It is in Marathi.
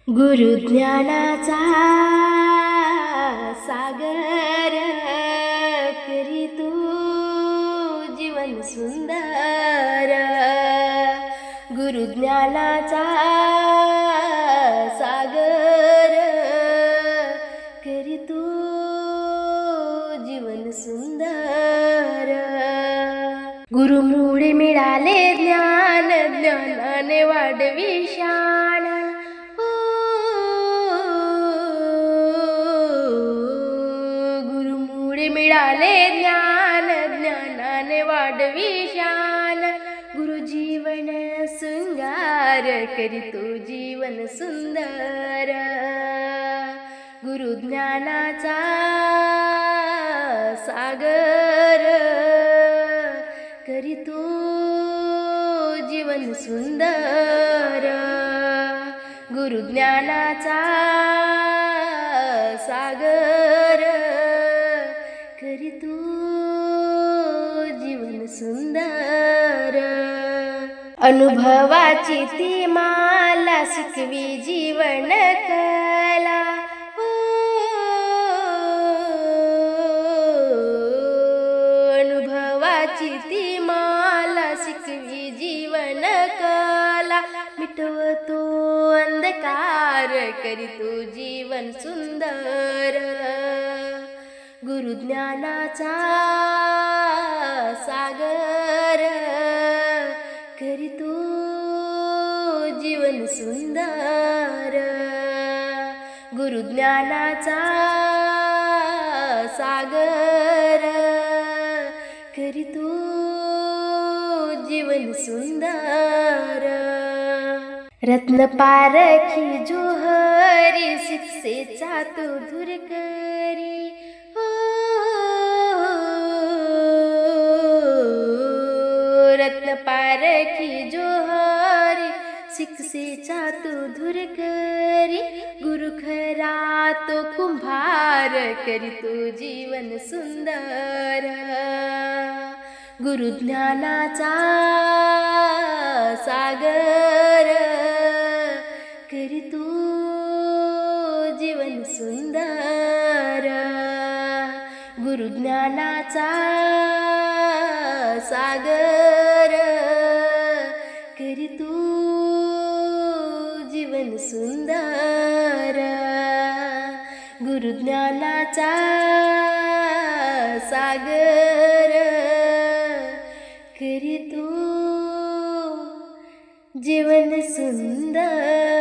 गुरुज्ञानाचा सागर करी तू जीवन सुंदर। गुरुज्ञानाचा सागर करी तू जीवन सुंदर। गुरुमुळे मिळाले ज्ञान, ज्ञानाने वाढवी शान। गुरुमुळे मिळाले ज्ञान, ज्ञानाने वाढवी शान। गुरु जीवन शृंगार करी तो जीवन सुंदर। गुरु ज्ञानाचा सागर करी तो जीवन सुंदर। गुरु ज्ञानाचा सागर करी तो जीवन सुंदर। अनुभवाची ती माला शिकवी जीवन कला। अनुभवाची ती माला शिकवी जीवन कला। मिटवतो अंधकार करी तो जीवन सुंदर। गुरु ज्ञानाचा सागर करी तो जीवन सुंदर। गुरु ज्ञानाचा सागर करी तो जीवन सुंदर। रत्न पारखी जोहरी शिक्षेचा तो दूर करी। रत्न पारखी जोहरी शिक्षेचा तो दूर करी। गुरु खरा तो कुंभार करी तो जीवन सुंदर। गुरु ज्ञानाचा सागर करी तो जीवन सुंदर। गुरु ज्ञानाचा सागर करी तो जीवन सुंदर। गुरु ज्ञानाचा सागर करी तो जीवन सुंदर।